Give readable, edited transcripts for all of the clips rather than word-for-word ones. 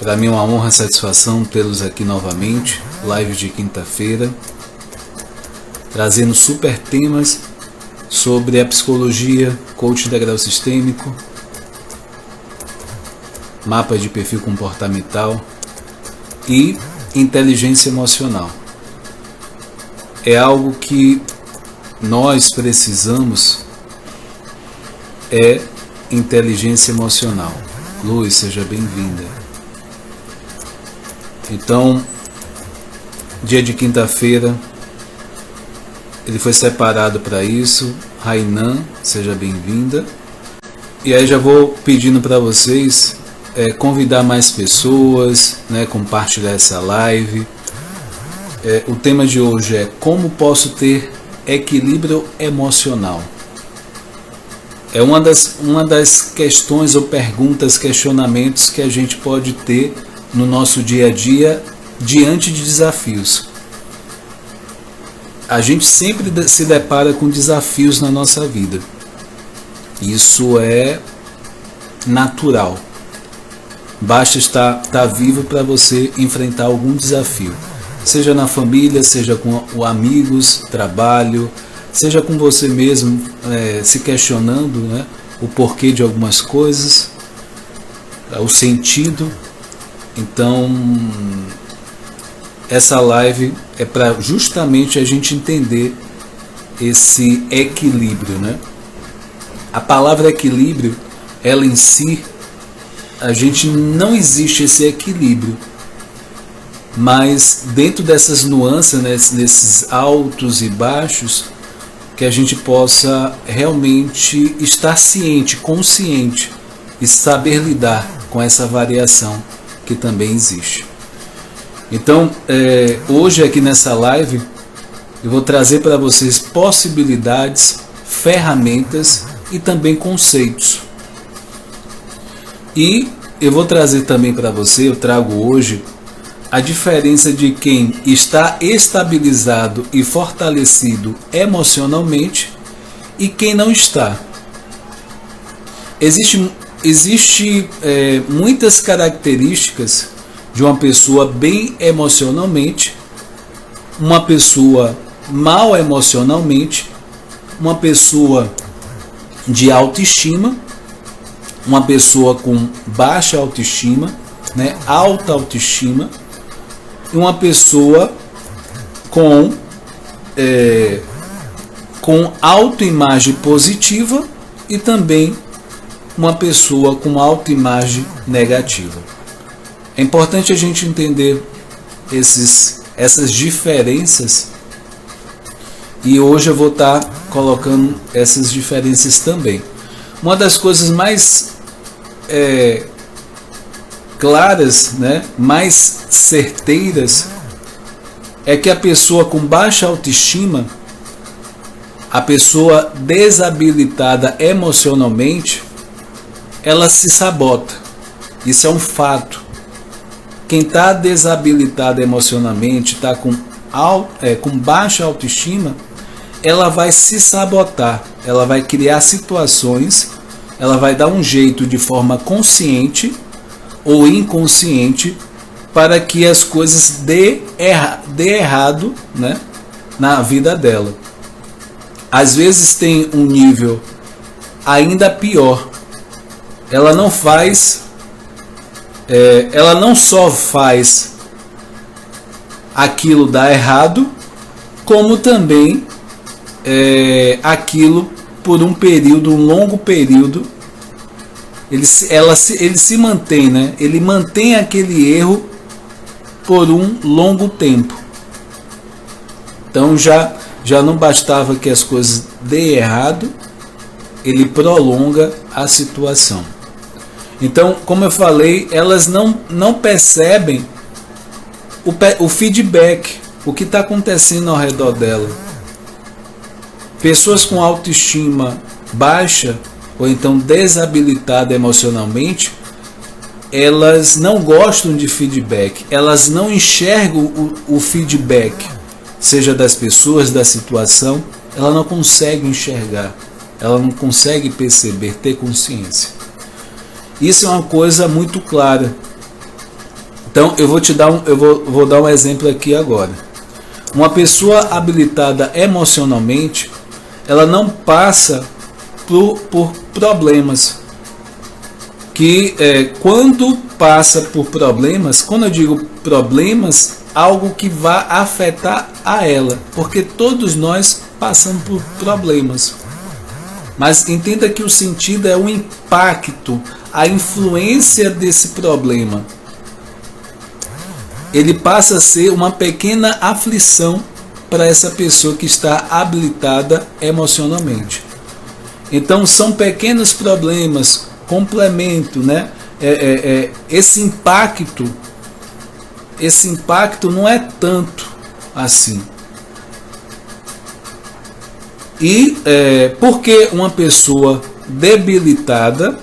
Para mim é uma honra e satisfação tê-los aqui novamente, live de quinta-feira, trazendo super temas sobre a psicologia, coaching integral sistêmico, mapa de perfil comportamental e inteligência emocional. É algo que nós precisamos, é inteligência emocional. Luz, seja bem-vinda. Então, dia de quinta-feira, ele foi separado para isso. Rainan, seja bem-vinda. E aí já vou pedindo para vocês convidar mais pessoas, compartilhar essa live. O tema de hoje é como posso ter equilíbrio emocional. É uma das questões ou perguntas, questionamentos que a gente pode ter no nosso dia a dia diante de desafios. A gente sempre se depara com desafios na nossa vida. Isso é natural. Basta estar vivo para você enfrentar algum desafio. Seja na família, seja com amigos, trabalho, seja com você mesmo, se questionando, o porquê de algumas coisas, o sentido. Então, essa live é para justamente a gente entender esse equilíbrio, A palavra equilíbrio, ela em si, a gente não existe esse equilíbrio, mas dentro dessas nuances, nesses altos e baixos, que a gente possa realmente estar ciente, consciente e saber lidar com essa variação que também existe. Então, hoje aqui nessa live, eu vou trazer para vocês possibilidades, ferramentas e também conceitos. E eu vou trazer também para você, eu trago hoje, a diferença de quem está estabilizado e fortalecido emocionalmente e quem não está. Existe muitas características de uma pessoa bem emocionalmente, uma pessoa mal emocionalmente, uma pessoa de autoestima, uma pessoa com baixa autoestima, alta autoestima, e uma pessoa com autoimagem positiva e também uma pessoa com autoimagem negativa. É importante a gente entender essas diferenças e hoje eu vou estar colocando essas diferenças também. Uma das coisas mais claras, mais certeiras, é que a pessoa com baixa autoestima, a pessoa desabilitada emocionalmente, ela se sabota. Isso é um fato. Quem está desabilitado emocionalmente, está com baixa autoestima, ela vai se sabotar, ela vai criar situações, ela vai dar um jeito de forma consciente ou inconsciente para que as coisas dê errado, na vida dela. Às vezes tem um nível ainda pior. Ela não só faz aquilo dar errado, como também aquilo por um longo período, ele se mantém, ele mantém aquele erro por um longo tempo. Então já não bastava que as coisas dêem errado, ele prolonga a situação. Então, como eu falei, elas não percebem o feedback, o que está acontecendo ao redor dela. Pessoas com autoestima baixa ou então desabilitada emocionalmente, elas não gostam de feedback, elas não enxergam o feedback, seja das pessoas, da situação, ela não consegue enxergar, ela não consegue perceber, ter consciência. Isso é uma coisa muito clara. Então eu vou dar um exemplo aqui agora. Uma pessoa habilitada emocionalmente, ela não passa por problemas. Que quando passa por problemas, quando eu digo problemas, algo que vai afetar a ela, porque todos nós passamos por problemas. Mas entenda que o sentido é o impacto, a influência desse problema. Ele passa a ser uma pequena aflição para essa pessoa que está habilitada emocionalmente. Então são pequenos problemas, complemento, né? Esse impacto não é tanto assim. E porque uma pessoa debilitada,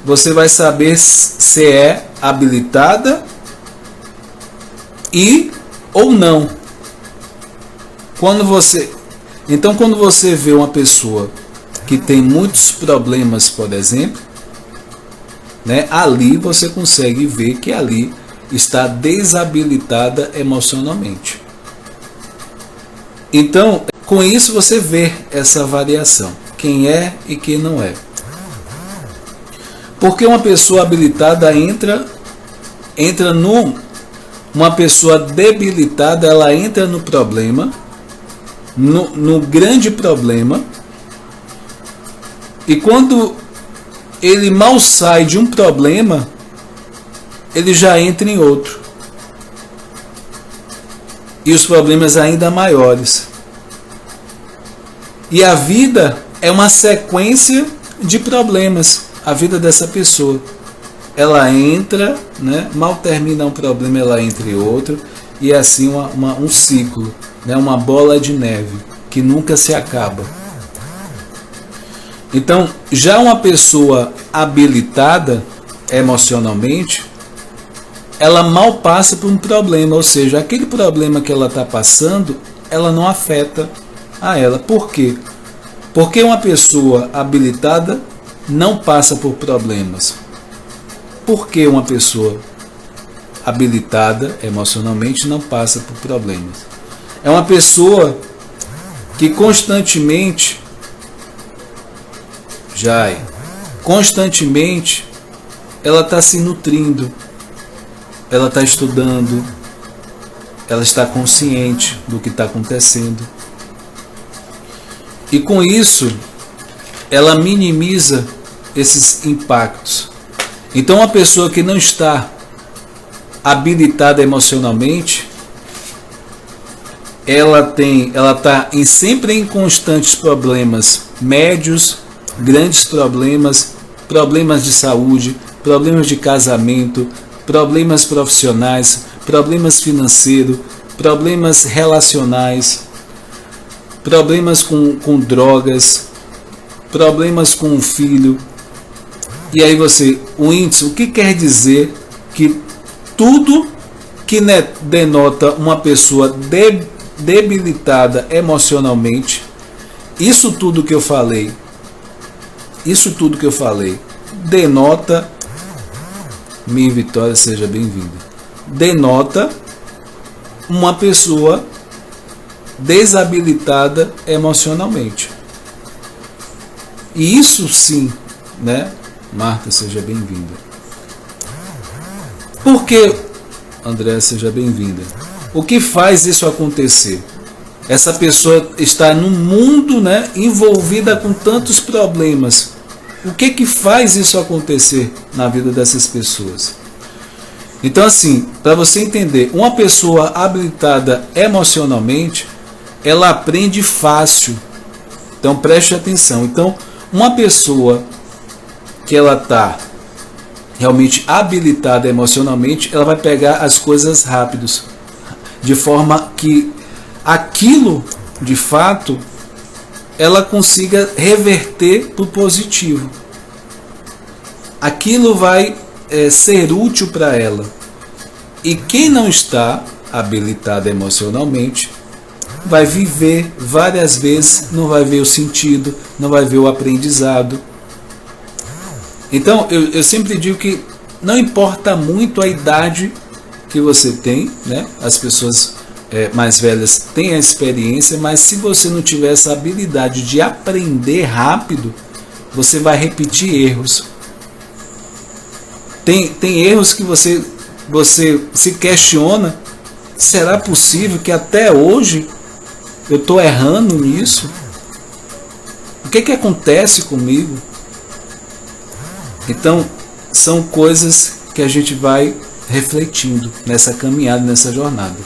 você vai saber se é habilitada ou não. Quando você vê uma pessoa que tem muitos problemas, por exemplo, né, ali você consegue ver que ali está desabilitada emocionalmente. Então, com isso você vê essa variação, quem é e quem não é. Porque uma pessoa habilitada uma pessoa debilitada, ela entra no problema, no grande problema, e quando ele mal sai de um problema, ele já entra em outro. E os problemas ainda maiores. E a vida é uma sequência de problemas, a vida dessa pessoa. Ela entra, né, mal termina um problema, ela entra em outro, e é assim um ciclo, né, uma bola de neve que nunca se acaba. Então, já uma pessoa habilitada emocionalmente, ela mal passa por um problema, ou seja, aquele problema que ela está passando, ela não afeta a ela. Por quê? Porque uma pessoa habilitada não passa por problemas. Por que uma pessoa habilitada emocionalmente não passa por problemas? É uma pessoa que constantemente ela está se nutrindo, ela está estudando, ela está consciente do que está acontecendo. E com isso, ela minimiza esses impactos. Então, uma pessoa que não está habilitada emocionalmente, ela está sempre em constantes problemas médios, grandes problemas, problemas de saúde, problemas de casamento, problemas profissionais, problemas financeiros, problemas relacionais, problemas com drogas, problemas com o filho. E aí o índice, o que quer dizer que tudo que denota uma pessoa debilitada emocionalmente, isso tudo que eu falei, denota, minha Vitória, seja bem-vinda, denota uma pessoa desabilitada emocionalmente. E isso sim, né? Marta, seja bem-vinda. Por que, André, seja bem-vinda? O que faz isso acontecer? Essa pessoa está num mundo, né, envolvida com tantos problemas. O que faz isso acontecer na vida dessas pessoas? Então, assim, para você entender, uma pessoa habilitada emocionalmente, ela aprende fácil. Então, preste atenção. Então, uma pessoa que ela está realmente habilitada emocionalmente, ela vai pegar as coisas rápidos, de forma que aquilo, de fato, ela consiga reverter para o positivo. Aquilo vai ser útil para ela. E quem não está habilitado emocionalmente vai viver várias vezes, não vai ver o sentido, não vai ver o aprendizado. Então eu sempre digo que não importa muito a idade que você tem, né? As pessoas mais velhas têm a experiência, mas se você não tiver essa habilidade de aprender rápido, você vai repetir erros. Tem erros que você se questiona, será possível que até hoje eu estou errando nisso? O que acontece comigo? Então, são coisas que a gente vai refletindo nessa caminhada, nessa jornada.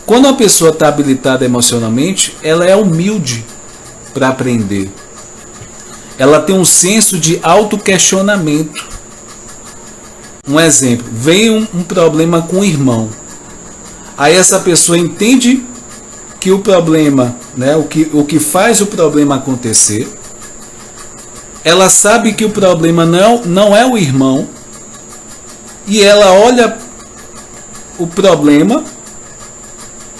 Quando a pessoa está habilitada emocionalmente, ela é humilde para aprender. Ela tem um senso de autoquestionamento. Um exemplo, vem um problema com o irmão. Aí essa pessoa entende que o problema, né, o que faz o problema acontecer. Ela sabe que o problema não é o irmão. E ela olha o problema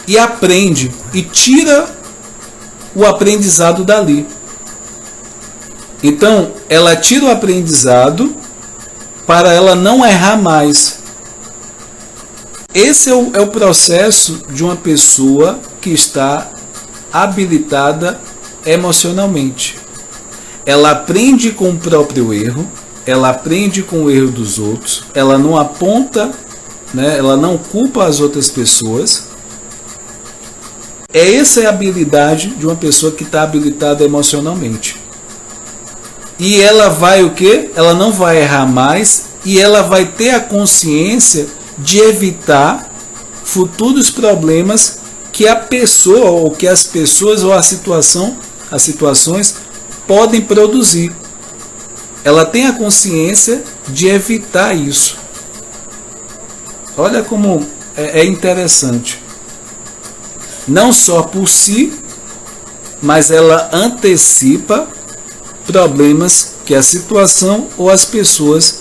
e aprende e tira o aprendizado dali. Então, ela tira o aprendizado para ela não errar mais. Esse é o processo de uma pessoa que está habilitada emocionalmente. Ela aprende com o próprio erro, ela aprende com o erro dos outros, ela não aponta, né, ela não culpa as outras pessoas. Essa é a habilidade de uma pessoa que está habilitada emocionalmente. E ela vai o quê? Ela não vai errar mais e ela vai ter a consciência de evitar futuros problemas que a pessoa ou que as pessoas ou as situações podem produzir. Ela tem a consciência de evitar isso. Olha como é interessante. Não só por si, mas ela antecipa problemas que a situação ou as pessoas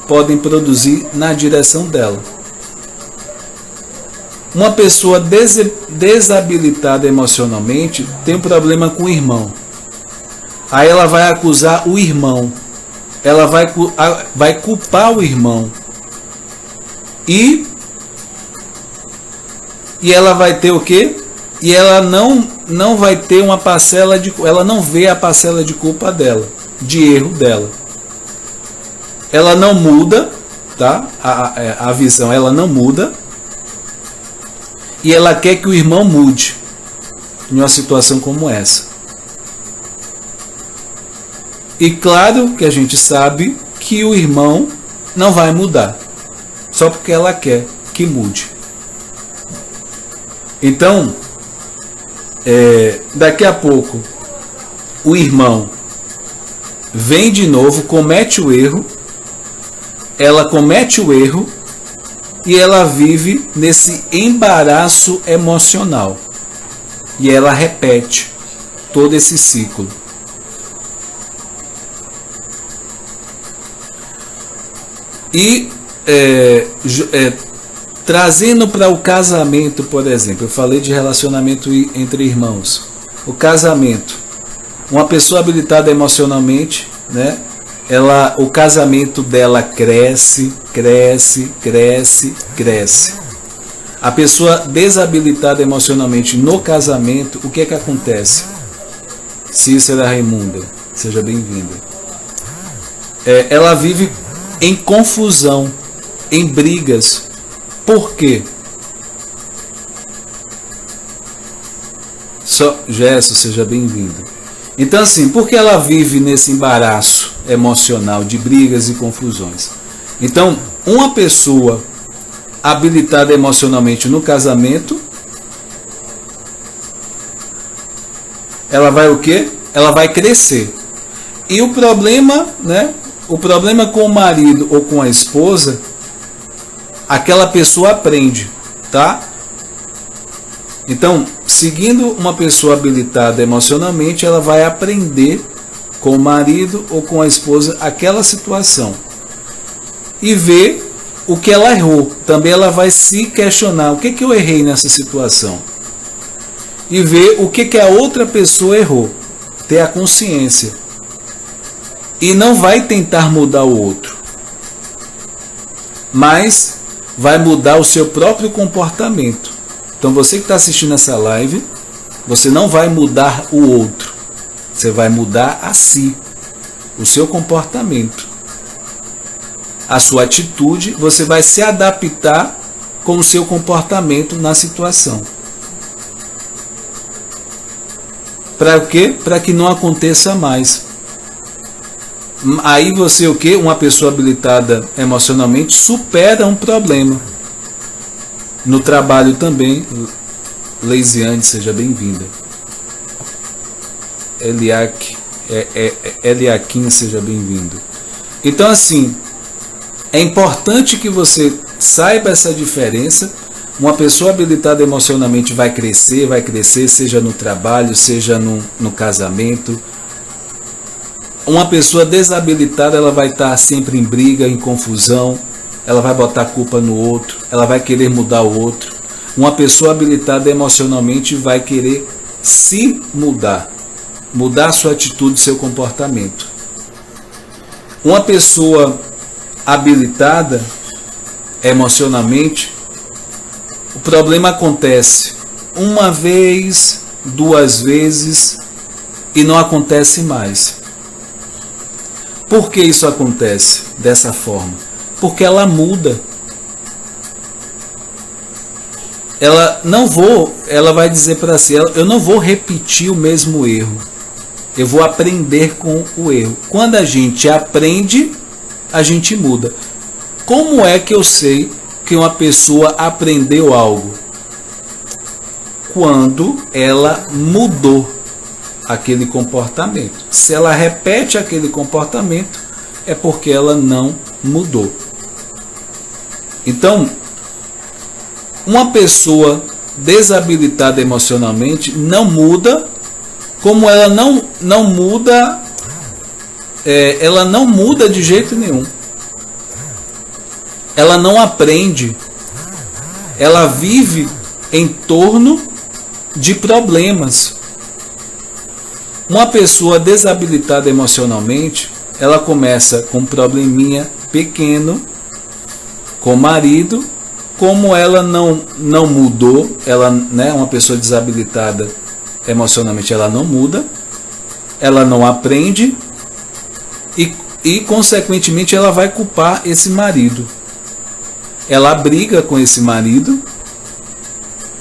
podem produzir na direção dela. Uma pessoa desabilitada emocionalmente tem um problema com o irmão. Aí ela vai acusar o irmão. Ela vai culpar o irmão. E ela vai ter o quê? E ela não vai ter uma parcela de... Ela não vê a parcela de culpa dela, de erro dela. Ela não muda, tá? A visão, ela não muda. E ela quer que o irmão mude em uma situação como essa. E claro que a gente sabe que o irmão não vai mudar, só porque ela quer que mude. Então, daqui a pouco, o irmão vem de novo, comete o erro, ela comete o erro e ela vive nesse embaraço emocional. E ela repete todo esse ciclo. E trazendo para o casamento, por exemplo, eu falei de relacionamento entre irmãos. O casamento, uma pessoa habilitada emocionalmente, né? O casamento dela cresce. A pessoa desabilitada emocionalmente no casamento, o que acontece? Cícera Raimunda, seja bem-vinda. Ela vive em confusão, em brigas. Por quê? Gesso, seja bem-vindo. Então assim, por que ela vive nesse embaraço emocional de brigas e confusões? Então, uma pessoa habilitada emocionalmente no casamento, ela vai o quê? Ela vai crescer. E o problema, né? O problema com o marido ou com a esposa, aquela pessoa aprende, tá? Então, seguindo uma pessoa habilitada emocionalmente, ela vai aprender com o marido ou com a esposa aquela situação e ver o que ela errou. Também ela vai se questionar, o que eu errei nessa situação? E ver o que a outra pessoa errou, ter a consciência. E não vai tentar mudar o outro. mas vai mudar o seu próprio comportamento. Então você que está assistindo essa live, você não vai mudar o outro, você vai mudar a si, o seu comportamento, a sua atitude, você vai se adaptar com o seu comportamento na situação. Para o quê? Para que não aconteça mais. Aí você o quê? Uma pessoa habilitada emocionalmente supera um problema. No trabalho também, Leisiane, seja bem-vinda. Eliakim, seja bem-vindo. Então assim, é importante que você saiba essa diferença. Uma pessoa habilitada emocionalmente vai crescer, seja no trabalho, seja no casamento. Uma pessoa desabilitada, ela vai estar sempre em briga, em confusão, ela vai botar culpa no outro, ela vai querer mudar o outro. Uma pessoa habilitada emocionalmente vai querer se mudar sua atitude, seu comportamento. Uma pessoa habilitada emocionalmente, o problema acontece uma vez, 2 vezes e não acontece mais. Por que isso acontece dessa forma? Porque ela muda. Ela vai dizer para si, eu não vou repetir o mesmo erro. Eu vou aprender com o erro. Quando a gente aprende, a gente muda. Como é que eu sei que uma pessoa aprendeu algo? Quando ela mudou aquele comportamento. Se ela repete aquele comportamento, é porque ela não mudou. Então, uma pessoa desabilitada emocionalmente não muda, como ela não muda, ela não muda de jeito nenhum. Ela não aprende, ela vive em torno de problemas. Uma pessoa desabilitada emocionalmente, ela começa com um probleminha pequeno com o marido, como ela não mudou, ela, né, uma pessoa desabilitada emocionalmente, ela não muda, ela não aprende e consequentemente ela vai culpar esse marido. Ela briga com esse marido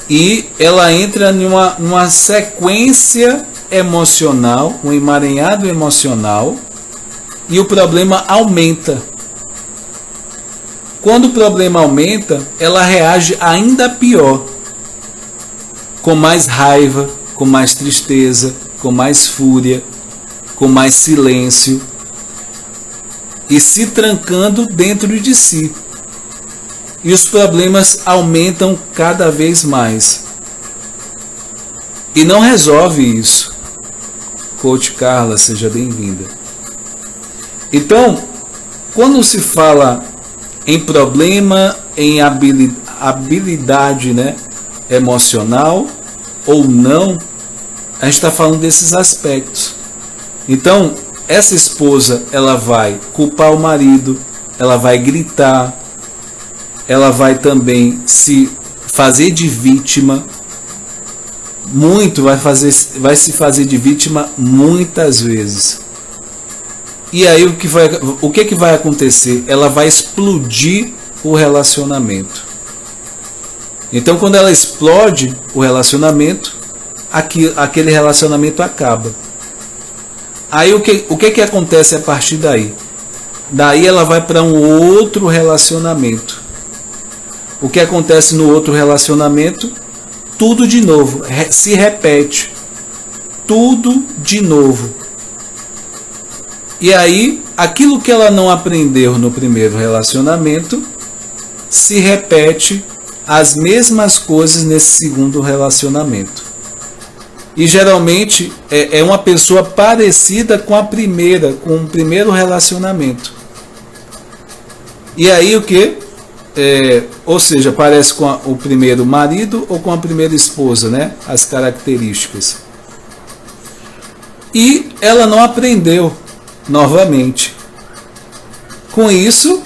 e ela entra numa sequência emocional, um emaranhado emocional, e o problema aumenta. Quando o problema aumenta, ela reage ainda pior, com mais raiva, com mais tristeza, com mais fúria, com mais silêncio, e se trancando dentro de si. E os problemas aumentam cada vez mais. E não resolve isso. Coach Carla, seja bem-vinda. Então, quando se fala em problema, em habilidade, né, emocional ou não, a gente está falando desses aspectos. Então, essa esposa, ela vai culpar o marido, ela vai gritar, ela vai também se fazer de vítima, vai se fazer de vítima muitas vezes. E aí o que vai acontecer? Ela vai explodir o relacionamento. Então quando ela explode o relacionamento, aquele relacionamento acaba. Aí o que acontece a partir daí? Daí ela vai para um outro relacionamento. O que acontece no outro relacionamento? Tudo de novo, se repete. Tudo de novo. E aí, aquilo que ela não aprendeu no primeiro relacionamento, se repete as mesmas coisas nesse segundo relacionamento. E geralmente é uma pessoa parecida com a primeira, com o primeiro relacionamento. E aí o que? Ou seja, parece com o primeiro marido ou com a primeira esposa, né? As características. E ela não aprendeu novamente. Com isso,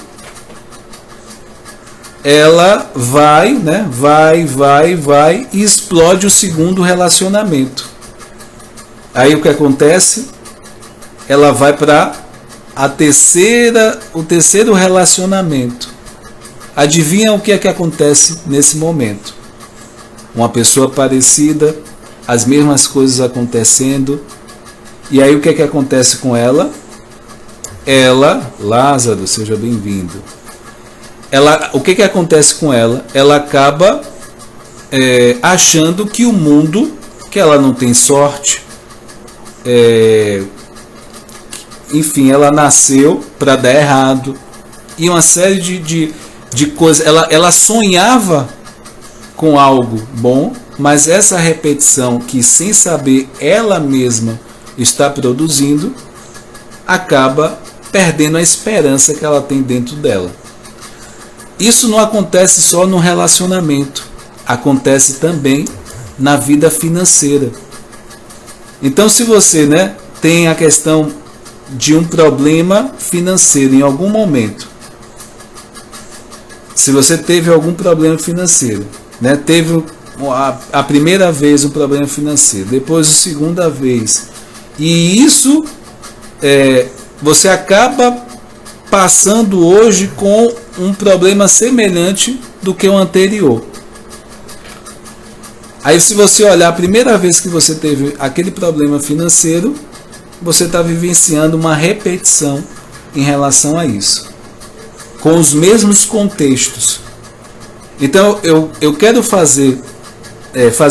ela vai, né, vai e explode o segundo relacionamento. Aí o que acontece? Ela vai para o terceiro relacionamento. Adivinha o que é que acontece nesse momento? Uma pessoa parecida, as mesmas coisas acontecendo. E aí o que é que acontece com ela? Ela, Lázaro, seja bem-vindo. O que acontece com ela? Ela acaba achando que o mundo, que ela não tem sorte, enfim, ela nasceu para dar errado, e uma série de coisas. Ela sonhava com algo bom, mas essa repetição que, sem saber, ela mesma está produzindo, acaba perdendo a esperança que ela tem dentro dela. Isso não acontece só no relacionamento, acontece também na vida financeira. Então, se você, né, tem a questão de um problema financeiro em algum momento, se você teve algum problema financeiro, né, teve a primeira vez um problema financeiro, depois a segunda vez, e isso você acaba passando hoje com um problema semelhante do que o anterior. Aí, se você olhar a primeira vez que você teve aquele problema financeiro, você está vivenciando uma repetição em relação a isso, com os mesmos contextos. Então eu quero fazer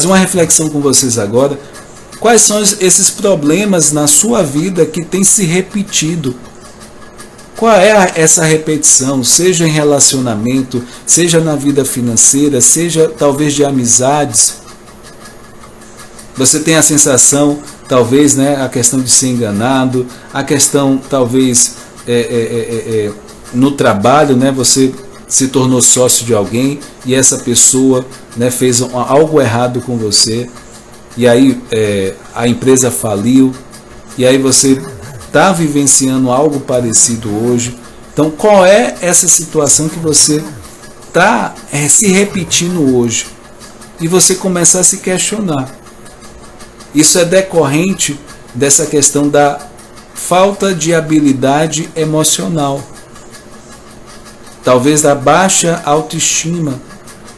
uma reflexão com vocês agora. Quais são esses problemas na sua vida que têm se repetido? Qual é essa repetição? Seja em relacionamento, seja na vida financeira, seja talvez de amizades. Você tem a sensação, talvez, né, a questão de ser enganado, a questão talvez no trabalho, né, você se tornou sócio de alguém e essa pessoa, né, fez algo errado com você, e aí a empresa faliu, e aí você está vivenciando algo parecido hoje. Então, qual é essa situação que você está se repetindo hoje? E você começar a se questionar. Isso é decorrente dessa questão da falta de habilidade emocional, talvez da baixa autoestima,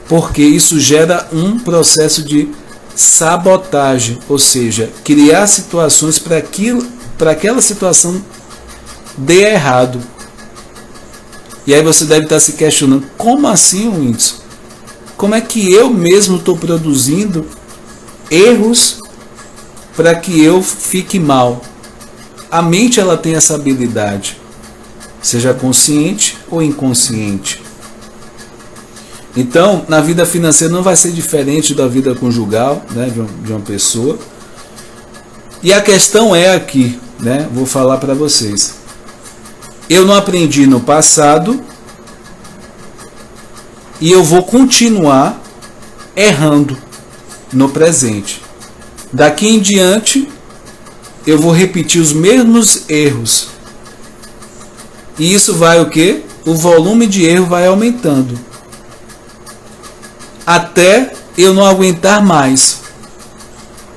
porque isso gera um processo de sabotagem, ou seja, criar situações para aquela situação dê errado. E aí você deve estar se questionando: como assim, Whindersson? Como é que eu mesmo estou produzindo erros para que eu fique mal? A mente, ela tem essa habilidade, seja consciente ou inconsciente. Então, na vida financeira não vai ser diferente da vida conjugal, né, de uma pessoa. E a questão é aqui, né, vou falar para vocês. Eu não aprendi no passado e eu vou continuar errando no presente. Daqui em diante, eu vou repetir os mesmos erros. E isso vai o quê? O volume de erro vai aumentando, até eu não aguentar mais.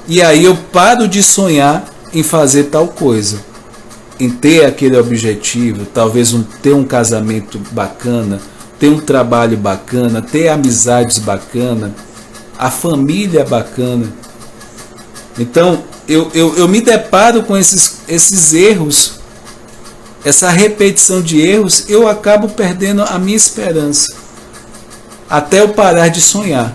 E aí eu paro de sonhar em fazer tal coisa, em ter aquele objetivo, talvez ter um casamento bacana, ter um trabalho bacana, ter amizades bacanas, a família bacana. Então eu me deparo com esses erros, essa repetição de erros, eu acabo perdendo a minha esperança, até eu parar de sonhar.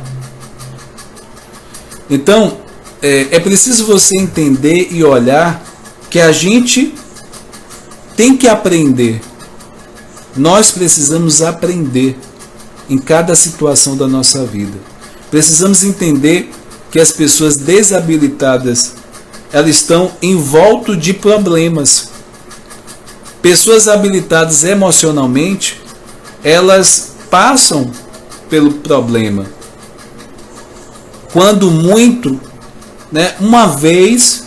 Então, é preciso você entender e olhar que a gente tem que aprender. Nós precisamos aprender em cada situação da nossa vida. Precisamos entender que as pessoas desabilitadas, elas estão envoltas de problemas. Pessoas habilitadas emocionalmente, elas passam pelo problema. Quando muito, né, uma vez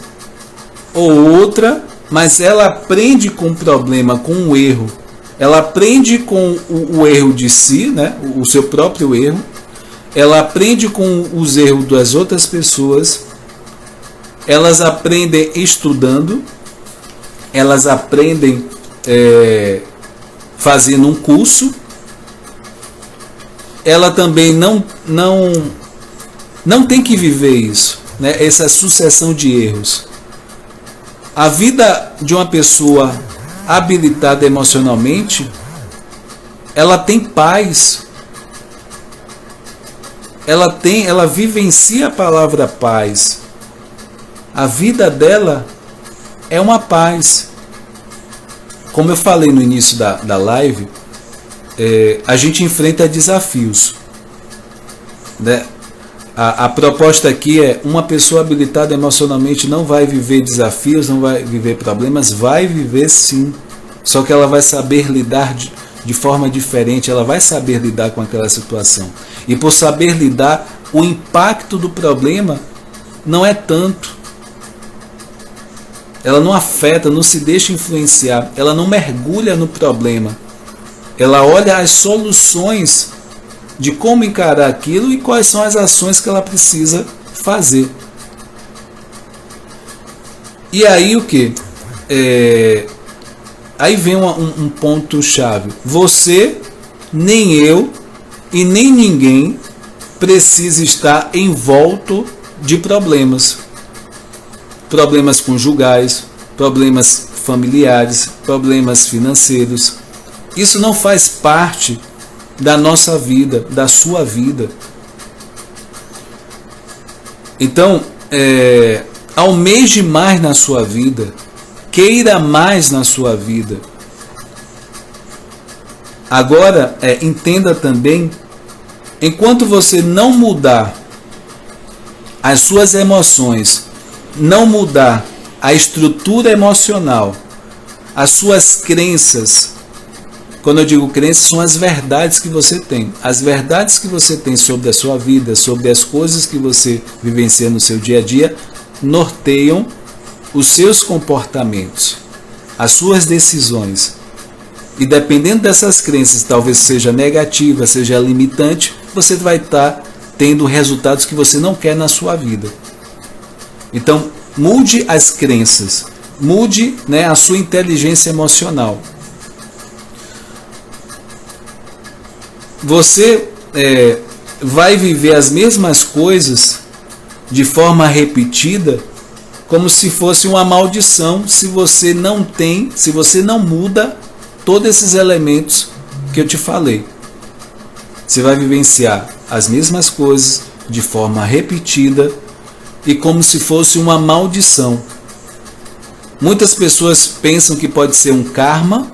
ou outra, mas ela aprende com o problema, com o erro. ela aprende com o erro de si, né? O seu próprio erro, ela aprende com os erros das outras pessoas, elas aprendem estudando, elas aprendem fazendo um curso, ela também não tem que viver isso, né? Essa sucessão de erros. A vida de uma pessoa habilitada emocionalmente, ela tem paz, ela vivencia a palavra paz. A vida dela é uma paz. Como eu falei no início da live, a gente enfrenta desafios, né? A proposta aqui é: uma pessoa habilitada emocionalmente não vai viver desafios, não vai viver problemas, vai viver sim, só que ela vai saber lidar de forma diferente, ela vai saber lidar com aquela situação. E por saber lidar, o impacto do problema não é tanto. Ela não afeta, não se deixa influenciar, ela não mergulha no problema. Ela olha as soluções de como encarar aquilo e quais são as ações que ela precisa fazer. E aí o que? Aí vem um ponto chave. Você, nem eu e nem ninguém precisa estar envolto de problemas. Problemas conjugais, problemas familiares, problemas financeiros. Isso não faz parte da nossa vida, da sua vida. Então, almeje mais na sua vida, queira mais na sua vida. Agora, entenda também, enquanto você não mudar as suas emoções, não mudar a estrutura emocional, as suas crenças. Quando eu digo crenças, são as verdades que você tem. As verdades que você tem sobre a sua vida, sobre as coisas que você vivencia no seu dia a dia, norteiam os seus comportamentos, as suas decisões. E dependendo dessas crenças, talvez seja negativa, seja limitante, você vai estar tendo resultados que você não quer na sua vida. Então, mude as crenças, mude, né, a sua inteligência emocional. Você vai viver as mesmas coisas de forma repetida, como se fosse uma maldição, se você não muda todos esses elementos que eu te falei. Você vai vivenciar as mesmas coisas de forma repetida e como se fosse uma maldição. Muitas pessoas pensam que pode ser um karma,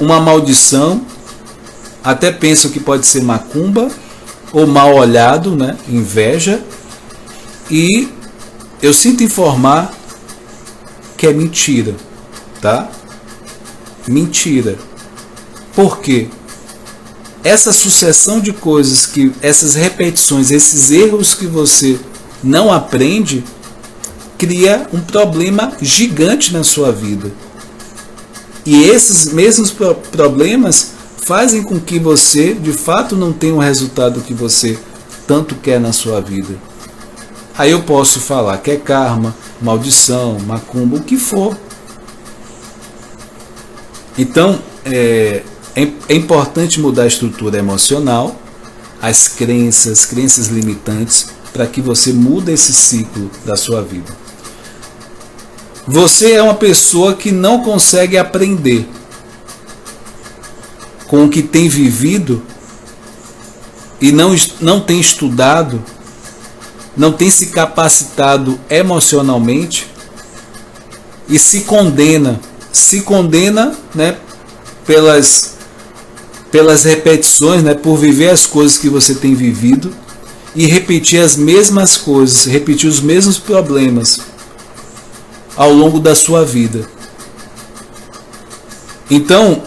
uma maldição, até pensam que pode ser macumba ou mal olhado, né? Inveja. E eu sinto informar que é mentira, tá? Mentira. Por quê? Essa sucessão de coisas, essas repetições, esses erros que você não aprende, cria um problema gigante na sua vida. E esses mesmos problemas fazem com que você, de fato, não tenha o resultado que você tanto quer na sua vida. Aí eu posso falar que é karma, maldição, macumba, o que for. Então, é importante mudar a estrutura emocional, as crenças limitantes, para que você mude esse ciclo da sua vida. Você é uma pessoa que não consegue aprender com o que tem vivido e não tem estudado, não tem se capacitado emocionalmente e se condena, né, pelas repetições, né, por viver as coisas que você tem vivido e repetir as mesmas coisas, repetir os mesmos problemas ao longo da sua vida. Então,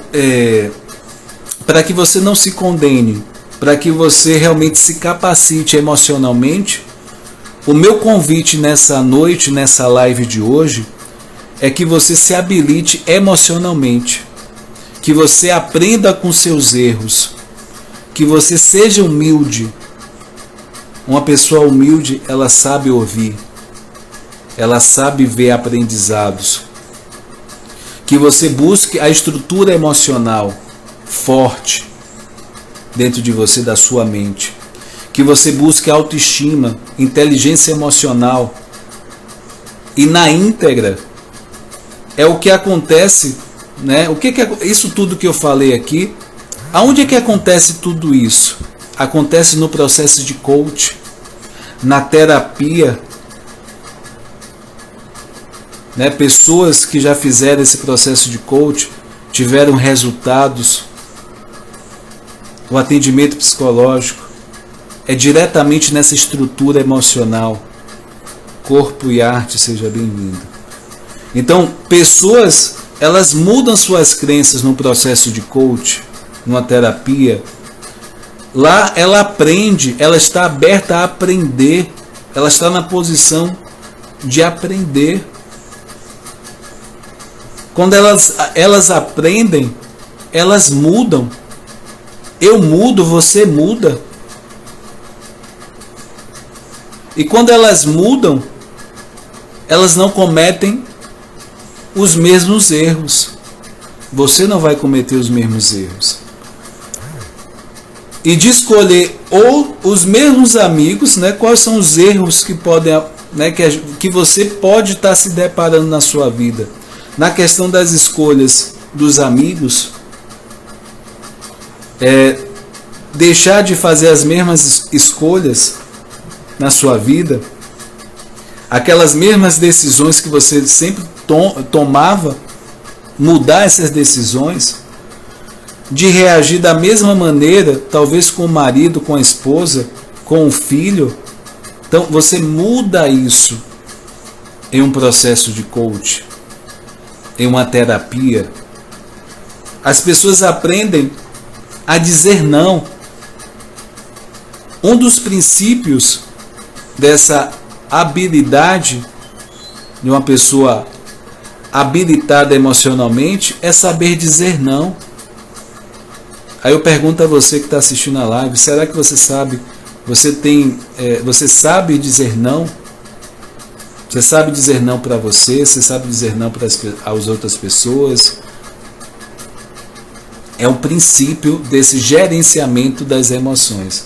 para que você não se condene, para que você realmente se capacite emocionalmente, o meu convite nessa noite, nessa live de hoje, é que você se habilite emocionalmente. que você aprenda com seus erros, que você seja humilde. Uma pessoa humilde, ela sabe ouvir, ela sabe ver aprendizados. Que você busque a estrutura emocional forte dentro de você, da sua mente. Que você busque autoestima, inteligência emocional. E na íntegra é o que acontece, né? O que é isso tudo que eu falei aqui? Aonde é que acontece tudo isso? Acontece no processo de coach, na terapia, né? Pessoas que já fizeram esse processo de coach tiveram resultados. O atendimento psicológico é diretamente nessa estrutura emocional. Corpo e arte, seja bem-vindo. Então, pessoas, elas mudam suas crenças no processo de coach, numa terapia. Lá ela aprende, ela está aberta a aprender, ela está na posição de aprender. Quando elas aprendem, elas mudam. Eu mudo, você muda. E quando elas mudam, elas não cometem os mesmos erros. Você não vai cometer os mesmos erros. E de escolher ou os mesmos amigos, né? Quais são os erros que podem, né, que você pode estar se deparando na sua vida? Na questão das escolhas dos amigos, deixar de fazer as mesmas escolhas na sua vida, aquelas mesmas decisões que você sempre tomava, mudar essas decisões, de reagir da mesma maneira, talvez com o marido, com a esposa, com o filho. Então você muda isso em um processo de coach, em uma terapia. As pessoas aprendem a dizer não. Um dos princípios dessa habilidade de uma pessoa habilitada emocionalmente é saber dizer não. Aí eu pergunto a você que está assistindo a live, será que você sabe? Você sabe dizer não? Você sabe dizer não para você? Você sabe dizer não para as outras pessoas? É o princípio desse gerenciamento das emoções.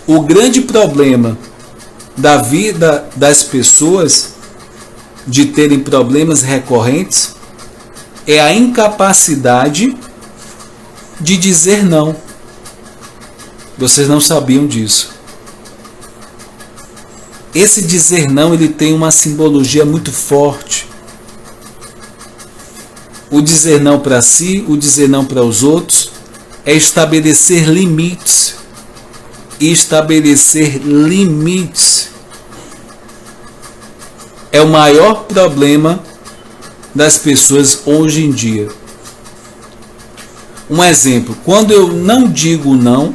O grande problema da vida das pessoas de terem problemas recorrentes é a incapacidade de dizer não. Vocês não sabiam disso. Esse dizer não, ele tem uma simbologia muito forte. O dizer não para si, o dizer não para os outros, é estabelecer limites. Estabelecer limites é o maior problema das pessoas hoje em dia. Um exemplo, quando eu não digo não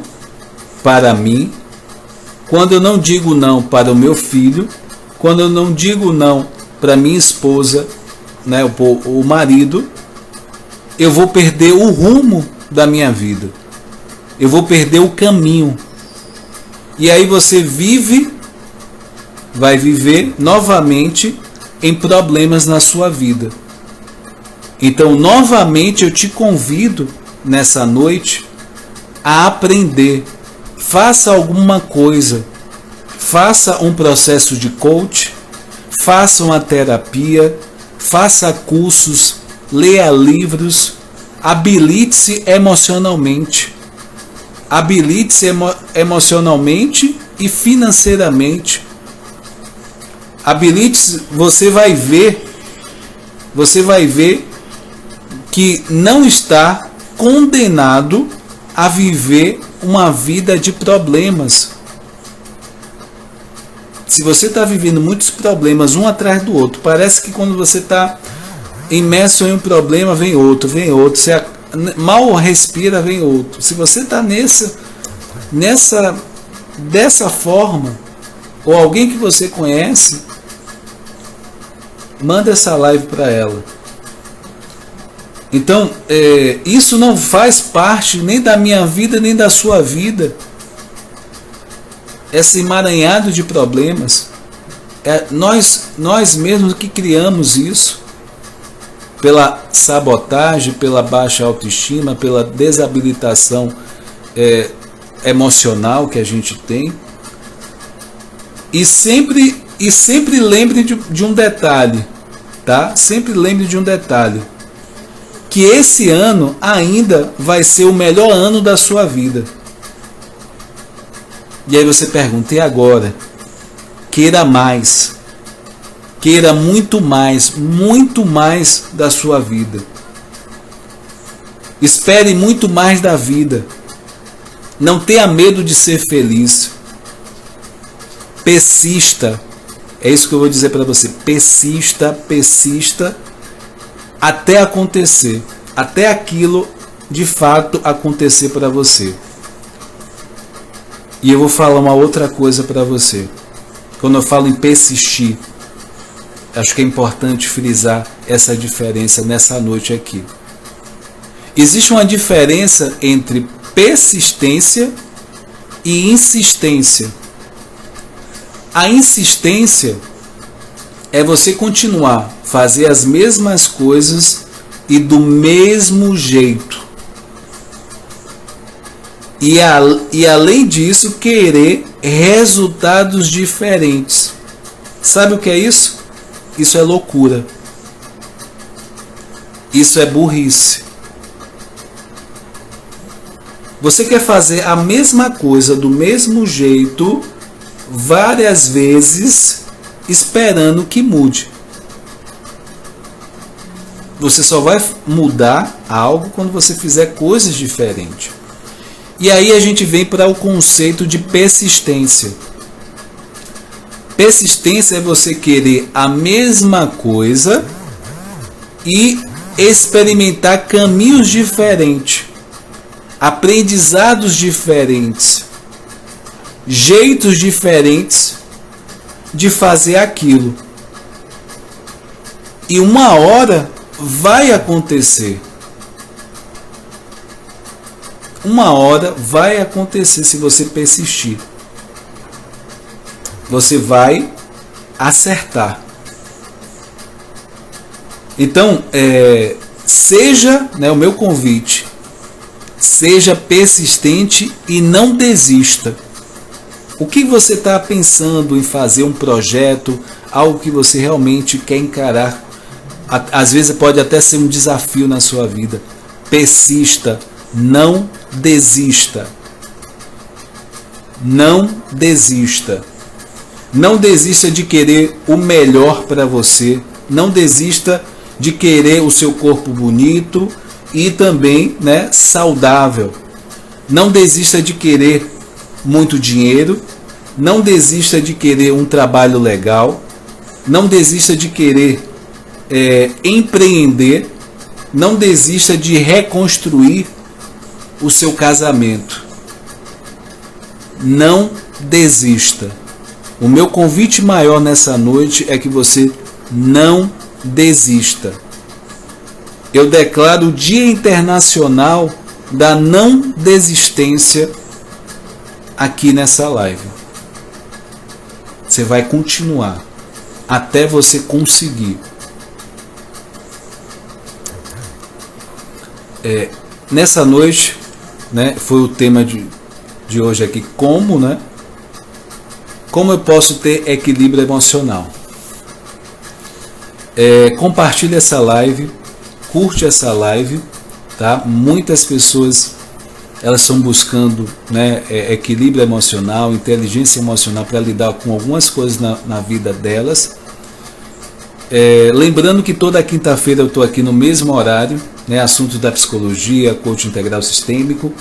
para mim, quando eu não digo não para o meu filho, quando eu não digo não para minha esposa, né, o marido, eu vou perder o rumo da minha vida. Eu vou perder o caminho. E aí você vai viver novamente em problemas na sua vida. Então, novamente eu te convido nessa noite a aprender. Faça alguma coisa. Faça um processo de coach, faça uma terapia, faça cursos, leia livros, habilite-se emocionalmente. Habilite-se emocionalmente e financeiramente. Habilite-se, você vai ver que não está condenado a viver uma vida de problemas. Se você está vivendo muitos problemas um atrás do outro, parece que quando você está imerso em um problema, vem outro. Você mal respira, vem outro. Se você está dessa forma, ou alguém que você conhece, manda essa live para ela. Então, isso não faz parte nem da minha vida, nem da sua vida. Esse emaranhado de problemas, nós mesmos que criamos isso, pela sabotagem, pela baixa autoestima, pela desabilitação emocional que a gente tem. E sempre lembre de um detalhe, tá? Sempre lembre de um detalhe, que esse ano ainda vai ser o melhor ano da sua vida. E aí você pergunta, e agora? Queira mais. Queira muito mais da sua vida. Espere muito mais da vida. Não tenha medo de ser feliz. Persista. É isso que eu vou dizer para você. Persista até acontecer. Até aquilo de fato acontecer para você. E eu vou falar uma outra coisa para você. Quando eu falo em persistir, acho que é importante frisar essa diferença nessa noite aqui. Existe uma diferença entre persistência e insistência. A insistência é você continuar, fazer as mesmas coisas e do mesmo jeito. E além disso, querer resultados diferentes. Sabe o que é isso? Isso é loucura. Isso é burrice. Você quer fazer a mesma coisa do mesmo jeito várias vezes, esperando que mude. Você só vai mudar algo quando você fizer coisas diferentes. E aí a gente vem para o conceito de persistência. Persistência é você querer a mesma coisa e experimentar caminhos diferentes, aprendizados diferentes, jeitos diferentes de fazer aquilo. E uma hora vai acontecer. Uma hora vai acontecer se você persistir. Você vai acertar. Então, seja, o meu convite, seja persistente e não desista. O que você está pensando em fazer, um projeto, algo que você realmente quer encarar, às vezes pode até ser um desafio na sua vida. Persista, não desista. Não desista. Não desista de querer o melhor para você. Não desista de querer o seu corpo bonito e também, saudável. Não desista de querer muito dinheiro. Não desista de querer um trabalho legal. Não desista de querer empreender. Não desista de reconstruir o seu casamento. Não desista. O meu convite maior nessa noite é que você não desista. Eu declaro o Dia Internacional da Não Desistência aqui nessa live. Você vai continuar até você conseguir. Nessa noite, foi o tema de hoje aqui, como eu posso ter equilíbrio emocional. Compartilhe essa live, curte essa live, tá? Muitas pessoas elas estão buscando equilíbrio emocional, inteligência emocional para lidar com algumas coisas na vida delas. Lembrando que toda quinta-feira eu estou aqui no mesmo horário, assuntos da psicologia, coaching integral sistêmico.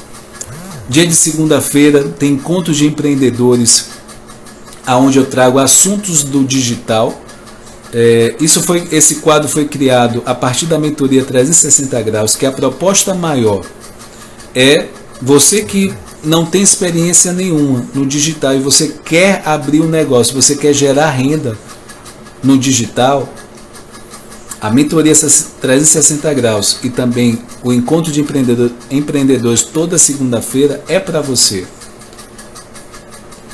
Dia de segunda-feira tem encontros de empreendedores, aonde eu trago assuntos do digital. Esse quadro foi criado a partir da mentoria 360 graus, que a proposta maior é você que não tem experiência nenhuma no digital e você quer abrir um negócio, você quer gerar renda no digital. A mentoria 360 graus e também o encontro de empreendedores toda segunda-feira é para você.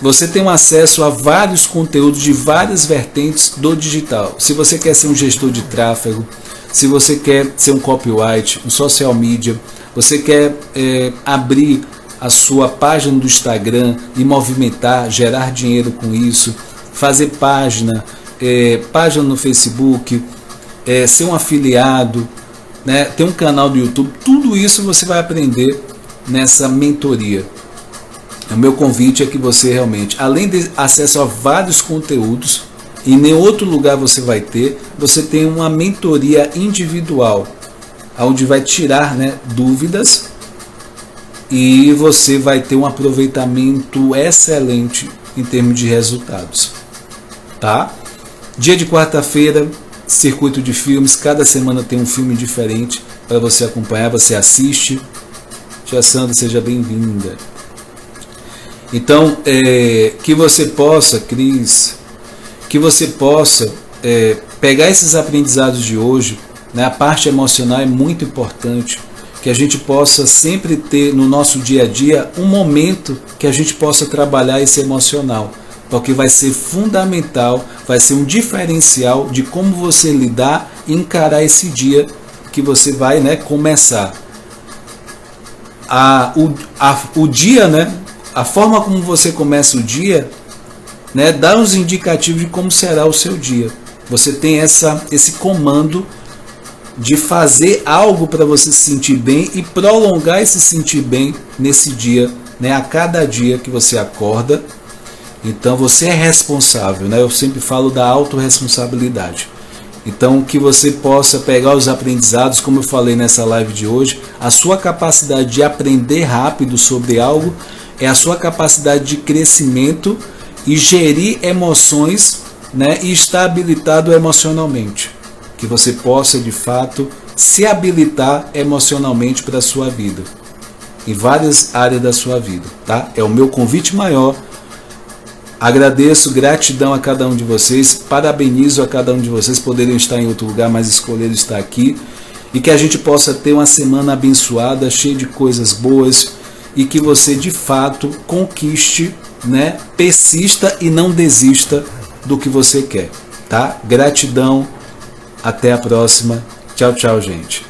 Você tem um acesso a vários conteúdos de várias vertentes do digital. Se você quer ser um gestor de tráfego, se você quer ser um copyright, um social media, você quer abrir a sua página do Instagram e movimentar, gerar dinheiro com isso, fazer página no Facebook, ser um afiliado, né, ter um canal do YouTube, tudo isso você vai aprender nessa mentoria. O meu convite é que você realmente, além de acesso a vários conteúdos, em nenhum outro lugar você vai ter, você tem uma mentoria individual, onde vai tirar, né, dúvidas, e você vai ter um aproveitamento excelente em termos de resultados. Tá? Dia de quarta-feira, circuito de filmes, cada semana tem um filme diferente para você acompanhar, você assiste. Tia Sandra, seja bem-vinda. Então, que você possa, Cris, que você possa pegar esses aprendizados de hoje, né? A parte emocional é muito importante, que a gente possa sempre ter no nosso dia a dia um momento que a gente possa trabalhar esse emocional, porque vai ser fundamental, vai ser um diferencial de como você lidar e encarar esse dia que você vai, né, começar. O dia, né, a forma como você começa o dia, né, dá uns indicativos de como será o seu dia. Você tem esse comando de fazer algo para você se sentir bem e prolongar esse sentir bem nesse dia, né, a cada dia que você acorda. Então você é responsável, né? Eu sempre falo da autorresponsabilidade. Então que você possa pegar os aprendizados, como eu falei nessa live de hoje, a sua capacidade de aprender rápido sobre algo é a sua capacidade de crescimento e gerir emoções, né, e estar habilitado emocionalmente. Que você possa de fato se habilitar emocionalmente para a sua vida, em várias áreas da sua vida, tá? É o meu convite maior. Agradeço, gratidão a cada um de vocês, parabenizo a cada um de vocês, poderiam estar em outro lugar, mas escolheram estar aqui, e que a gente possa ter uma semana abençoada, cheia de coisas boas, e que você de fato conquiste, né, persista e não desista do que você quer, tá? Gratidão, até a próxima, tchau, tchau, gente.